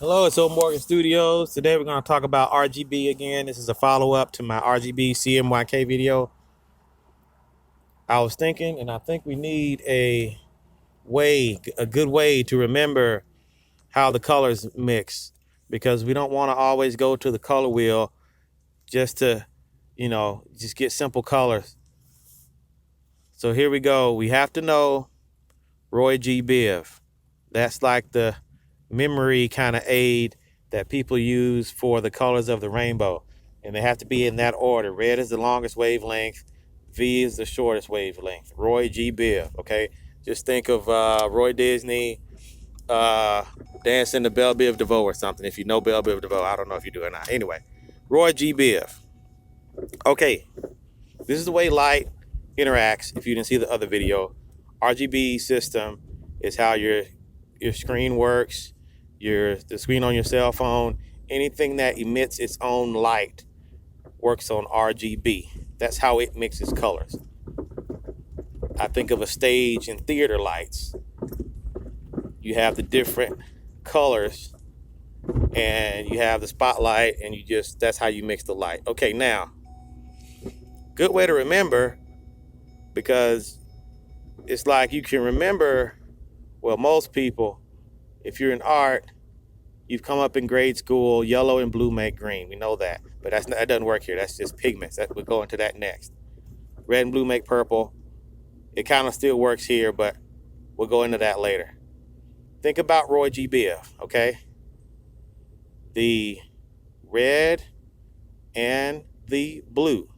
Hello, it's Old Morgan Studios. Today we're going to talk about RGB again. This is a follow-up to my RGB CMYK video. I was thinking, and I think we need a good way to remember how the colors mix, because we don't want to always go to the color wheel just to, just get simple colors. So here we go. We have to know Roy G. Biv. That's like the memory kind of aid that people use for the colors of the rainbow. And they have to be in that order. Red is the longest wavelength. V is the shortest wavelength. Roy G. Biv, okay? Just think of Roy Disney dancing to Belle Biv DeVoe or something. If you know Belle Biv DeVoe, I don't know if you do or not. Anyway, Roy G. Biv. Okay, this is the way light interacts. If you didn't see the other video, RGB system is how your screen works. The screen on your cell phone, anything that emits its own light works on RGB. That's how it mixes colors. I think of a stage in theater lights. You have the different colors and you have the spotlight, and that's how you mix the light. Okay, now, good way to remember, because it's like you can remember, well, most people, if you're in art, you've come up in grade school, yellow and blue make green. We know that, but that doesn't work here. That's just pigments. We'll go into that next. Red and blue make purple. It kind of still works here, but we'll go into that later. Think about Roy G. Biv, okay? The red and the blue.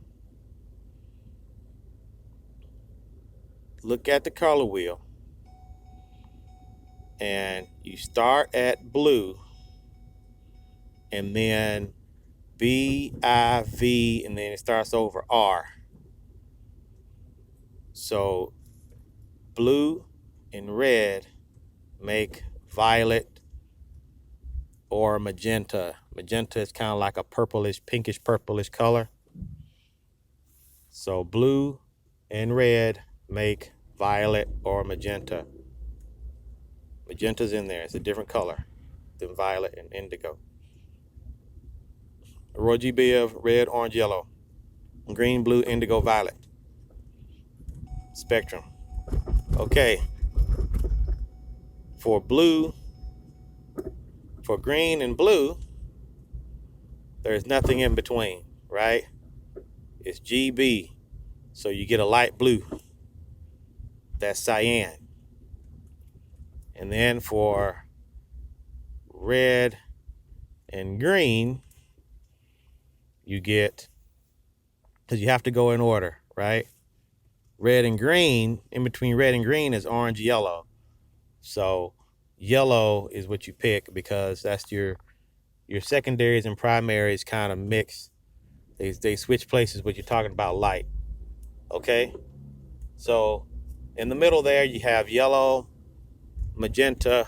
Look at the color wheel. And you start at blue, and then B, I, V, and then it starts over R. So blue and red make violet or magenta. Magenta is kind of like a purplish, pinkish purplish color. So blue and red make violet or magenta. Magenta's in there. It's a different color than violet and indigo. Roy G. Biv, red, orange, yellow. Green, blue, indigo, violet. Spectrum. Okay. For green and blue, there's nothing in between, right? It's GB. So you get a light blue. That's cyan. And then for red and green, you get, because you have to go in order, right? Red and green, in between red and green is orange, yellow. So yellow is what you pick, because that's your secondaries and primaries kind of mix. They switch places when you're talking about light. Okay? So in the middle there, you have yellow, magenta,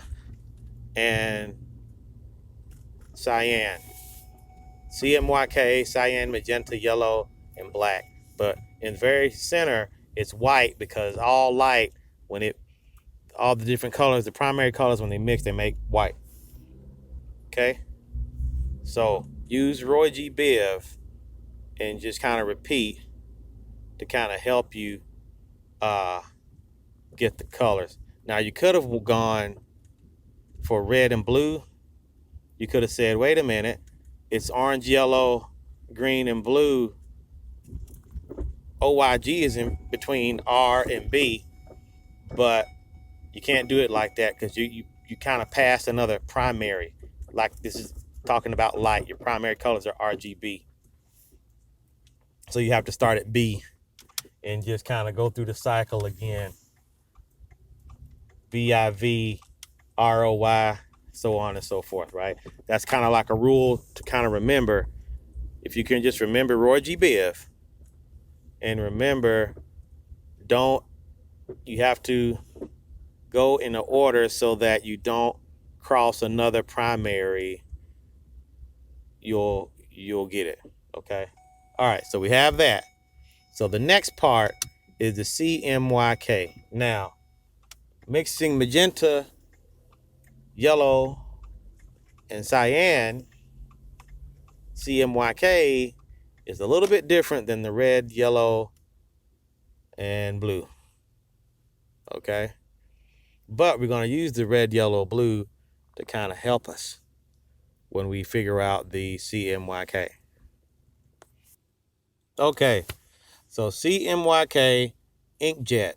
and cyan. CMYK, cyan, magenta, yellow, and black. But in the very center, it's white, because all light, all the different colors, the primary colors, when they mix, they make white. Okay? So use Roy G. Biv and just kind of repeat to kind of help you get the colors. Now, you could have gone for red and blue. You could have said, wait a minute, it's orange, yellow, green, and blue. OYG is in between R and B, but you can't do it like that, because you kind of pass another primary. Like, this is talking about light. Your primary colors are RGB. So you have to start at B and just kind of go through the cycle again. BIV, ROY, so on and so forth, right? That's kind of like a rule to kind of remember. If you can just remember Roy G. Biv, and remember, you have to go in an order so that you don't cross another primary. You'll get it, okay? All right, so we have that. So the next part is the CMYK. Now, mixing magenta, yellow, And cyan, CMYK, is a little bit different than the red, yellow, and blue. Okay? But we're going to use the red, yellow, blue to kind of help us when we figure out the CMYK. Okay, so CMYK inkjet.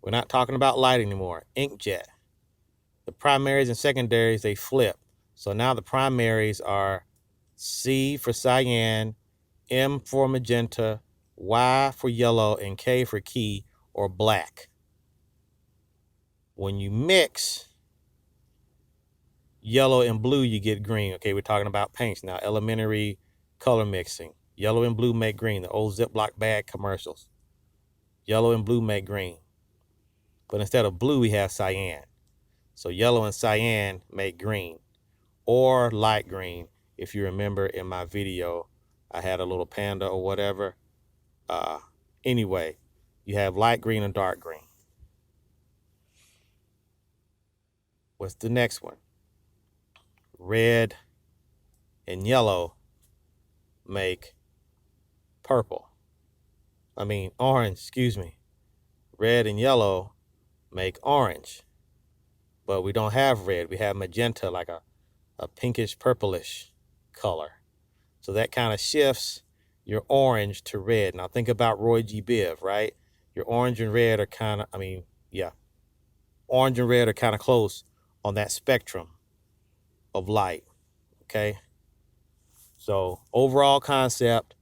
We're not talking about light anymore. Inkjet. The primaries and secondaries, they flip. So now the primaries are C for cyan, M for magenta, Y for yellow, and K for key or black. When you mix yellow and blue, you get green. Okay, we're talking about paints now. Elementary color mixing. Yellow and blue make green. The old Ziploc bag commercials. Yellow and blue make green. But instead of blue, we have cyan. So yellow and cyan make green or light green. If you remember in my video, I had a little panda or whatever. Anyway, you have light green and dark green. What's the next one? Red and yellow make orange, excuse me. Red and yellow make orange. But we don't have red. We have magenta, like a pinkish purplish color. So that kind of shifts your orange to red. Now think about Roy G. Biv, right? Your orange and red are orange and red are kind of close on that spectrum of light, okay? So overall concept,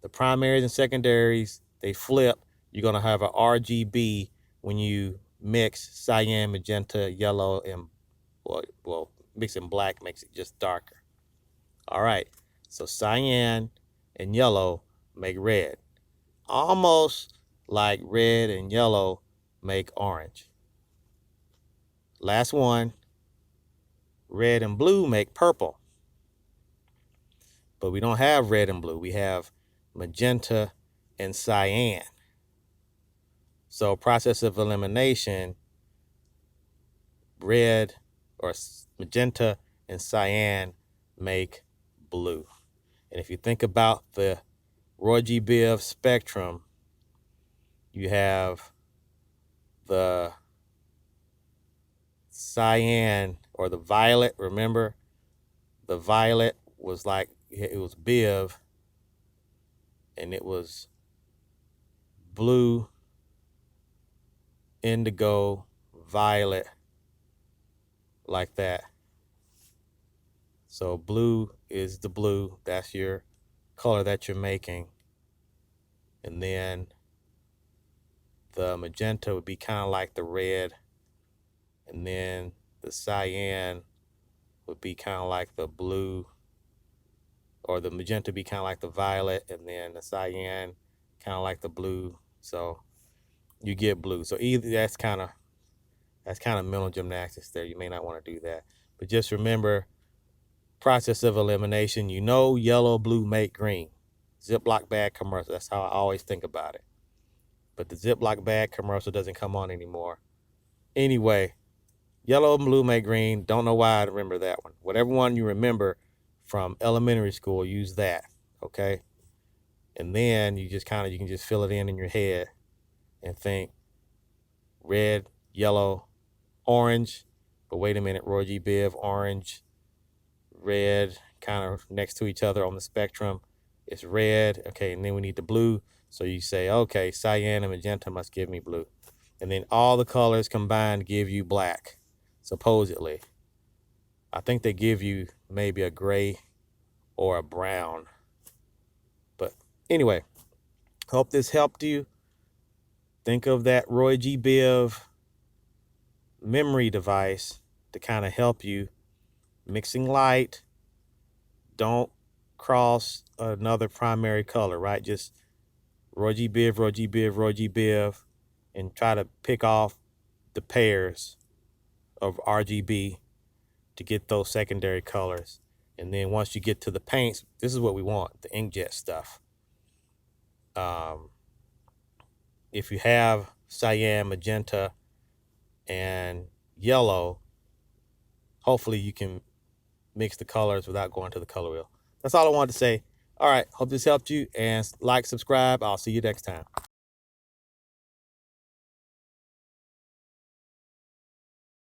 the primaries and secondaries, they flip. You're gonna have a RGB when you mix cyan, magenta, yellow, and mixing black makes it just darker. All right, so cyan and yellow make red. Almost like red and yellow make orange. Last one, red and blue make purple. But we don't have red and blue. We have magenta and cyan. So process of elimination, red or magenta and cyan make blue. And if you think about the Roy G. Biv spectrum, you have the cyan or the violet. Remember, the violet was like, it was Biv, and it was blue, indigo, violet, like that. So blue is the blue. That's your color that you're making. And then the magenta would be kind of like the red. And then the cyan would be kind of like the blue, or the magenta be kind of like the violet, and then the cyan kind of like the blue. So you get blue. So either that's kind of mental gymnastics there. You may not want to do that. But just remember, process of elimination. You know, yellow, blue make green. Ziploc bag commercial. That's how I always think about it. But the Ziploc bag commercial doesn't come on anymore. Anyway, yellow and blue make green. Don't know why I remember that one. Whatever one you remember from elementary school, use that, okay? And then you can just fill it in your head and think red, yellow, orange. But wait a minute, Roy G. Biv, orange, red, kind of next to each other on the spectrum. It's red, okay, and then we need the blue. So you say, okay, cyan and magenta must give me blue. And then all the colors combined give you black, supposedly. I think they give you maybe a gray or a brown. But anyway, hope this helped you. Think of that Roy G. Biv memory device to kind of help you mixing light. Don't cross another primary color, right? Just Roy G. Biv, Roy G. Biv, Roy G. Biv, and try to pick off the pairs of RGB to get those secondary colors. And then once you get to the paints, this is what we want, the inkjet stuff. If you have cyan, magenta, and yellow, hopefully you can mix the colors without going to the color wheel. That's all I wanted to say. All right, hope this helped you, and like, subscribe. I'll see you next time.